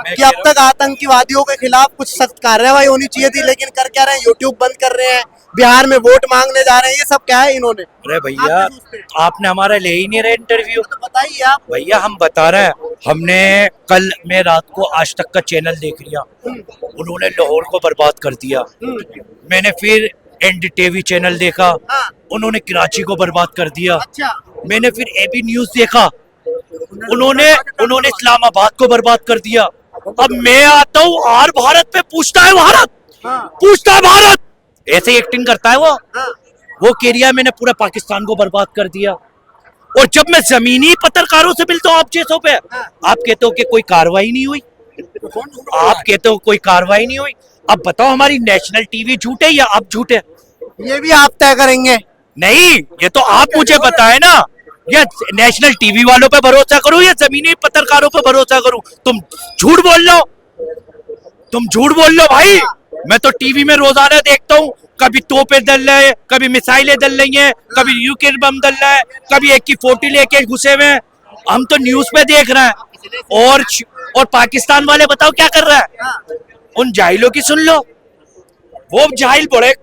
कि अब तक आतंकवादियों के खिलाफ कुछ सख्त कार्रवाई होनी चाहिए थी, लेकिन कर क्या रहे हैं, यूट्यूब बंद कर रहे हैं, बिहार में वोट मांगने जा रहे हैं, ये सब क्या है इन्होंने। अरे भैया, आपने हमारा ले ही नहीं रहे इंटरव्यू। तो बताइए आप। भैया हम बता रहे हैं, हमने कल मैं रात को आज तक का चैनल देख लिया, उन्होंने लाहौर को बर्बाद कर दिया। मैंने फिर एनडीटीवी चैनल देखा, उन्होंने कराची को बर्बाद कर दिया। अच्छा, मैंने फिर एबी न्यूज देखा, उन्होंने इस्लामाबाद को बर्बाद कर दिया। अब मैं आता हूँ और भारत पे पूछता है भारत, पूछता है भारत, ऐसे एक्टिंग करता है वो कह रहा है मैंने पूरा पाकिस्तान को बर्बाद कर दिया। और जब मैं जमीनी पत्रकारों से मिलता हूँ आप जैसों पे, आप कहते हो कि कोई कार्रवाई नहीं हुई, आप कहते हो कोई कार्रवाई नहीं हुई। अब बताओ हमारी नेशनल टीवी झूठ है या आप झूठ है? ये भी आप तय करेंगे। नहीं, ये तो आप मुझे बताए ना, या नेशनल टीवी वालों पे भरोसा करूं या जमीनी पत्रकारों पे भरोसा करूं? तुम झूठ बोल लो, तुम झूठ बोल लो भाई। मैं तो टीवी में रोजाना देखता हूँ, कभी तोपे दल रहे हैं, कभी मिसाइलें दल रही हैं, कभी न्यूक्लियर बम दल रहा है, कभी एक की 40 लेके घुसे हुए हैं। हम तो न्यूज पे देख रहे हैं। और पाकिस्तान वाले बताओ क्या कर रहा है? उन जाहिलों की सुन लो, वो जाहिल बड़े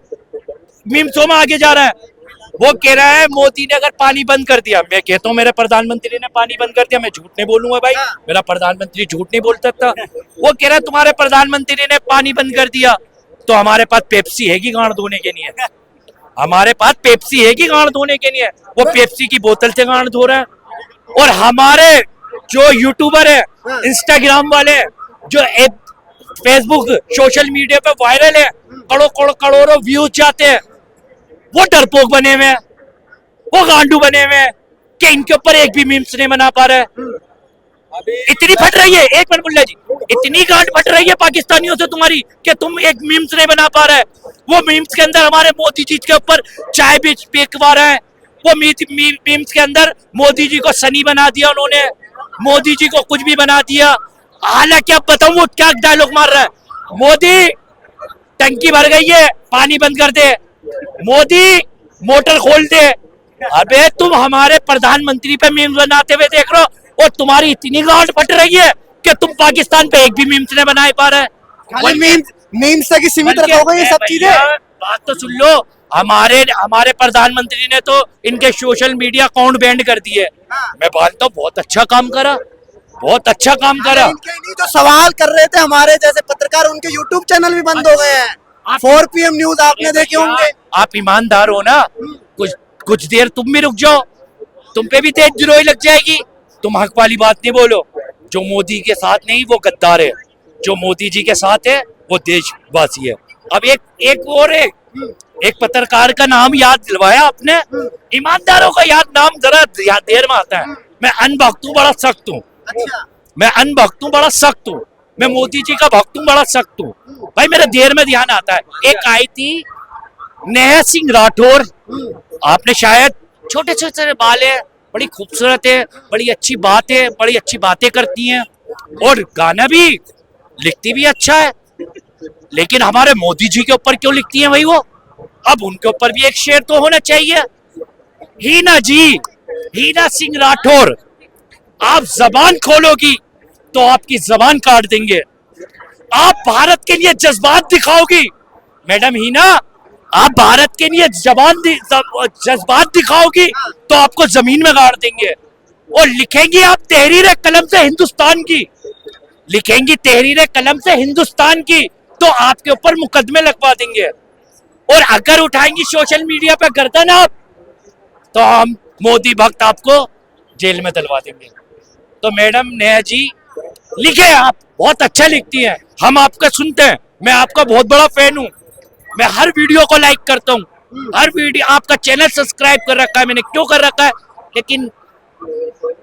मीम्सों में आगे जा रहा है। वो कह रहा है मोदी ने अगर पानी बंद कर दिया, मैं कहता हूँ मेरे प्रधानमंत्री ने पानी बंद कर दिया, मैं झूठ नहीं बोलूंगा भाई, मेरा प्रधानमंत्री झूठ नहीं बोल सकता। वो कह रहा है तुम्हारे प्रधानमंत्री ने पानी बंद कर दिया, तो हमारे पास पेप्सी है कि गांड धोने के लिए? हमारे पास पेप्सी है कि गांड धोने के लिए? वो पेप्सी की बोतल से गांड धो रहा है। और हमारे जो यूट्यूबर है, इंस्टाग्राम वाले, जो फेसबुक सोशल मीडिया पे वायरल है, करोड़ों व्यूज जाते हैं, वो डरपोक बने हुए हैं, वो गांडू बने हुए हैं कि इनके ऊपर एक भी मीम्स नहीं बना पा रहे। इतनी फट रही है, एक मिनट मुल्ला जी, इतनी गांड फट रही है पाकिस्तानियों से तुम्हारी कि तुम एक मीम्स नहीं बना पा रहे। वो मीम्स के अंदर हमारे मोदी जी के ऊपर चाय भी पिकवा रहे हैं। वो मीम्स के अंदर मोदी जी को सनी बना दिया उन्होंने, मोदी जी को कुछ भी बना दिया। हालांकि अब बताऊं वो क्या डायलॉग मार रहा है, मोदी टंकी भर गई है पानी बंद कर दे, मोदी मोटर खोल दे। अबे तुम हमारे प्रधानमंत्री पे मीम्स बनाते हुए देख रहे हो, और तुम्हारी इतनी गांड फट रही है कि तुम पाकिस्तान पे एक भी मीम्स नहीं बना पा रहे। मीम्स तक ही सीमित रखोगे ये सब चीजें? बात तो सुन लो, हमारे प्रधानमंत्री ने तो इनके सोशल मीडिया अकाउंट बैंड कर दिए। मैं मानता हूँ बहुत अच्छा काम करा, बहुत अच्छा काम करा। इनके नहीं जो सवाल कर रहे थे हमारे जैसे पत्रकार, उनके यूट्यूब चैनल भी बंद हो गए हैं। 4 PM न्यूज आपने देखे होंगे। आप ईमानदार हो ना, कुछ देर तुम भी रुक जाओ, तुम पे भी तेजद्रोही लग जाएगी। तुम हक वाली बात नहीं बोलो। जो मोदी के साथ नहीं वो गद्दार है, जो मोदी जी के साथ है वो देशवासी है। अब एक पत्रकार का नाम याद दिलवाया आपने, ईमानदारों का नाम जरा देर में आता है। मैं अनभक्त हूँ, बड़ा सख्त हूँ। मैं अनभक्त हूँ, बड़ा सख्त हूँ। मैं मोदी जी का भक्त हूँ, बड़ा सख्त हूँ भाई, मेरे देर में ध्यान आता है। एक आई थी नेहा सिंह राठौर, आपने शायद, छोटे छोटे बाल है, बड़ी खूबसूरत है, बड़ी अच्छी बात है, बड़ी अच्छी बातें करती हैं, और गाना भी लिखती भी अच्छा है। लेकिन हमारे मोदी जी के ऊपर क्यों लिखती हैं भाई वो? अब उनके ऊपर भी एक शेर तो होना चाहिए। हीना सिंह राठौर, आप जबान खोलोगी तो आपकी जबान काट देंगे। आप भारत के लिए जज्बात दिखाओगी मैडम हीना, आप भारत के लिए जज्बात दिखाओगी तो आपको जमीन में गाड़ देंगे। और लिखेंगी आप तहरीर कलम से हिंदुस्तान की, लिखेंगी तहरीर कलम से हिंदुस्तान की, तो आपके ऊपर मुकदमे लगवा देंगे। और अगर उठाएंगी सोशल मीडिया पे गर्दन आप, तो हम मोदी भक्त आपको जेल में डलवा देंगे। तो मैडम नेहा जी, लिखे, आप बहुत अच्छा लिखती हैं, हम आपका सुनते हैं, मैं आपका बहुत बड़ा फैन हूँ, मैं हर वीडियो को लाइक करता हूँ, हर वीडियो, आपका चैनल सब्सक्राइब कर रखा है मैंने, क्यों कर रखा है? लेकिन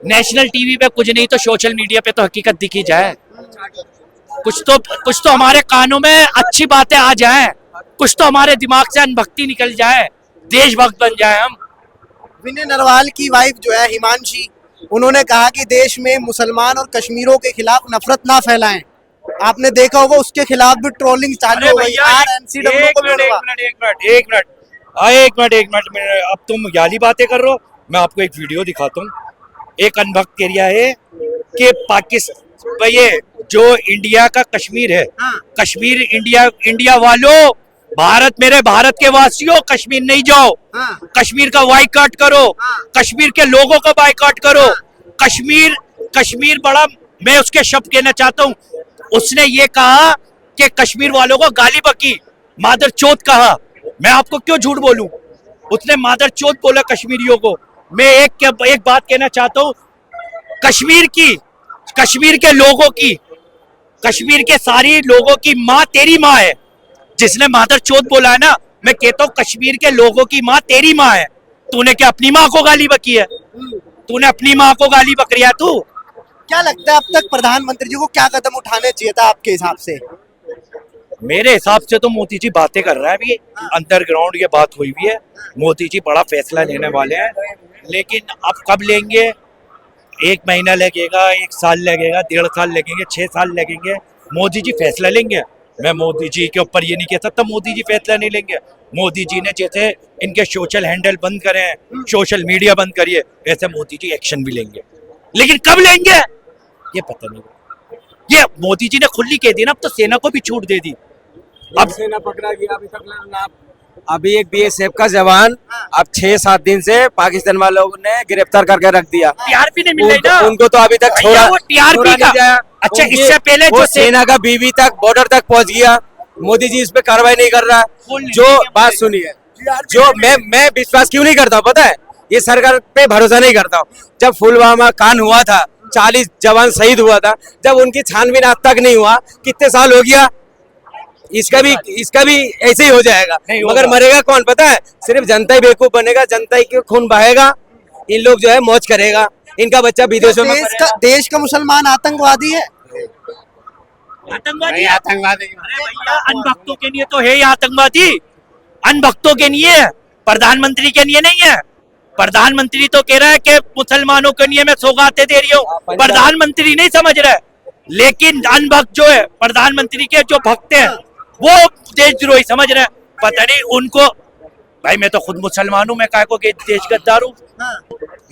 नेशनल टीवी पे कुछ नहीं तो सोशल मीडिया पे तो हकीकत दिखी जाए, कुछ तो हमारे कानों में अच्छी बातें आ जाएं, कुछ तो हमारे दिमाग से अनभक्ति निकल जाए, देशभक्त बन जाए हम। विनय नरवाल की वाइफ जो है हिमांशी, उन्होंने कहा कि देश में मुसलमान और कश्मीरों के खिलाफ नफरत ना फैलाएं। आपने देखा होगा उसके खिलाफ भी ट्रोलिंग चालू हो गई। एक मिनट, अब तुम गाली बातें कर रहे हो, मैं आपको एक वीडियो दिखाता हूँ। एक अनभक्त एरिया है कि ये जो इंडिया का कश्मीर है, हाँ। कश्मीर इंडिया वालों, भारत के वासियों, कश्मीर नहीं जाओ। हाँ। कश्मीर का बाइकआउट करो, हाँ। कश्मीर के लोगों का बाइकआउट करो। कश्मीर बड़ा, मैं उसके शब्द कहना चाहता हूँ, उसने ये कहा कि कश्मीर वालों को गाली बकी, मादर चोत कहा। मैं आपको क्यों झूठ बोलूं, उसने मादर चोत बोला कश्मीरियों को। मैं एक बात कहना चाहता हूँ, कश्मीर के लोगों की, कश्मीर के सारी लोगों की माँ तेरी माँ है। जिसने मादर चोत बोला है ना, मैं कहता हूँ कश्मीर के लोगों की माँ तेरी माँ है। तूने क्या अपनी माँ को गाली बकी है? तूने अपनी माँ को गाली बक रहा है तू? क्या लगता है अब तक प्रधानमंत्री जी को क्या कदम उठाने चाहिए था आपके हिसाब से? मेरे हिसाब से तो मोदी जी बातें कर रहे हैं, अभी अंडरग्राउंड ये बात हुई हुई है। मोदी जी बड़ा फैसला लेने वाले हैं, लेकिन अब कब लेंगे? 1 महीना लगेगा, 1 साल लगेगा, 1.5 साल लगेंगे, 6 साल लगेंगे, मोदी जी फैसला लेंगे। मैं मोदी जी के ऊपर ये नहीं कह सकता मोदी जी फैसला नहीं लेंगे। मोदी जी ने जैसे इनके सोशल हैंडल बंद करे हैं, सोशल मीडिया बंद करिए, ऐसे मोदी जी एक्शन भी लेंगे, लेकिन कब लेंगे ये पता नहीं। ये मोदी जी ने खुली कह दी ना, अब तो सेना को भी छूट दे दी। अब सेना पकड़ा गया अभी तक ना। अभी एक बीएसएफ का जवान अब 6-7 दिन से पाकिस्तान वालों ने गिरफ्तार करके रख दिया। टीआरपी नहीं मिल रही ना उनको तो अभी तक भैया, वो टीआरपी छोड़ा का नहीं गया। अच्छा, उनकी- इससे पहले वो जो सेना का बीवी तक बॉर्डर तक पहुंच गया। मोदी जी इस पे कार्रवाई नहीं कर रहा। जो बात सुनिए, जो मैं विश्वास क्यों नहीं करता पता है? ये सरकार पे भरोसा नहीं करता हूँ। जब पुलवामा कांड हुआ था, 40 जवान शहीद हुआ था, जब उनकी छानबीन आज तक नहीं हुआ, कितने साल हो गया? इसका भी ऐसे ही हो जाएगा, मगर मरेगा कौन पता है? सिर्फ जनता ही बेवकूफ बनेगा, जनता ही खून बहेगा, इन लोग जो है मौज करेगा, इनका बच्चा विदेशों में देश का मुसलमान आतंकवादी है। आतंकवादी अरे भैया, अनभक्तों के लिए तो है ये आतंकवादी, अनभक्तों के लिए, प्रधानमंत्री के लिए नहीं है। प्रधानमंत्री तो कह रहा है कि मुसलमानों के लिए मैं सौगातें दे रही हूँ, प्रधानमंत्री नहीं समझ रहा है। लेकिन अनभक्त जो है, प्रधानमंत्री के जो भक्त हैं, वो देशद्रोही समझ रहे हैं। पता नहीं उनको। भाई मैं तो खुद मुसलमान हूँ, मैं काय को देश गद्दार हूँ?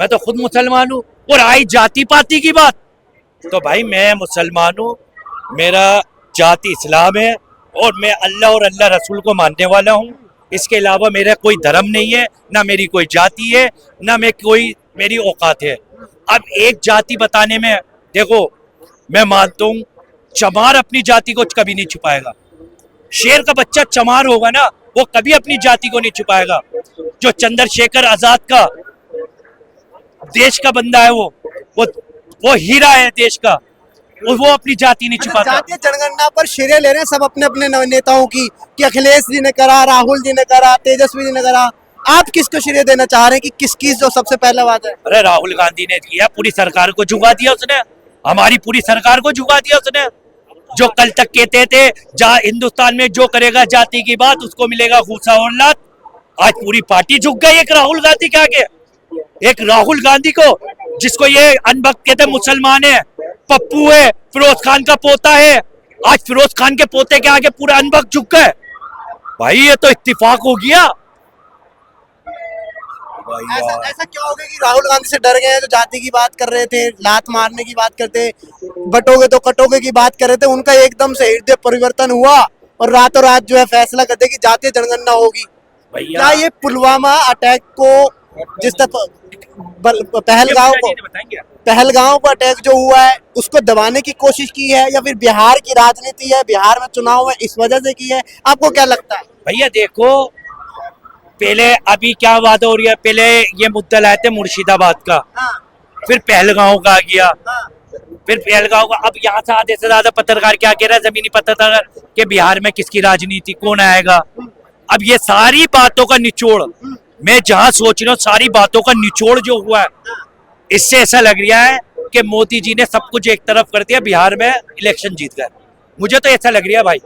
मैं तो खुद मुसलमान हूँ। और आई जाति पाति की बात, तो भाई मैं मुसलमान हूँ, मेरा जाति इस्लाम है, और मैं अल्लाह और अल्लाह रसूल को मानने वाला हूँ। इसके अलावा मेरा कोई धर्म नहीं है, ना मेरी कोई जाति है, ना मेरी औकात है। अब एक जाति बताने में, देखो मैं मानता हूँ चमार अपनी जाति को कभी नहीं छुपाएगा। शेर का बच्चा चमार होगा ना, वो कभी अपनी जाति को नहीं छुपाएगा। जो चंद्रशेखर आजाद का देश का बंदा है, वो हीरा है देश का, वो अपनी जाति नहीं छुपाता। जातीय जनगणना पर शेरे ले रहे हैं सब अपने अपने नेताओं की, कि अखिलेश जी ने करा, राहुल जी ने करा, तेजस्वी जी ने करा। आप किसको श्रेय देना चाह रहे हैं कि किसकी जो सबसे पहला बात है? अरे राहुल गांधी ने किया, पूरी सरकार को झुका दिया उसने, हमारी पूरी सरकार को झुका दिया उसने। जो कल तक कहते थे हिंदुस्तान में जो करेगा जाति की बात उसको मिलेगा घूसा और लात, आज पूरी पार्टी झुक गई एक राहुल गांधी के आगे। एक राहुल गांधी को, जिसको ये अनभक्त कहते मुसलमान है, पप्पू है, फिरोज खान का पोता है, आज फिरोज खान के पोते के आगे पूरा अनभक्त झुक गए। भाई ये तो इत्तेफाक हो गया। ऐसा क्या हो गया कि राहुल गांधी से डर गए हैं? जो जाति की बात कर रहे थे, लात मारने की बात करते, बटोगे तो कटोगे की बात कर रहे थे, उनका एकदम से हृदय परिवर्तन हुआ और रातों रात जो है फैसला कर दे कि जातीय जनगणना होगी। क्या ये पुलवामा अटैक को, जिस तरह पहलगांव को अटैक जो हुआ है, उसको दबाने की कोशिश की है, या फिर बिहार की राजनीति है, बिहार में चुनाव है, इस वजह से की है? आपको क्या लगता है? भैया देखो, पहले अभी क्या बात हो रही है, पहले ये मुद्दा लाए थे मुर्शिदाबाद का, फिर पहलगांव का आ गया, फिर पहलगांव का, अब यहाँ से आधे से ज्यादा पत्रकार क्या कह रहा है, जमीनी पत्रकार, कि बिहार में किसकी राजनीति, कौन आएगा। अब ये सारी बातों का निचोड़, मैं जहां सोच रहा हूँ, सारी बातों का निचोड़ जो हुआ है, इससे ऐसा लग रहा है कि मोदी जी ने सब कुछ एक तरफ कर दिया, बिहार में इलेक्शन जीत गए। मुझे तो ऐसा लग रहा है भाई।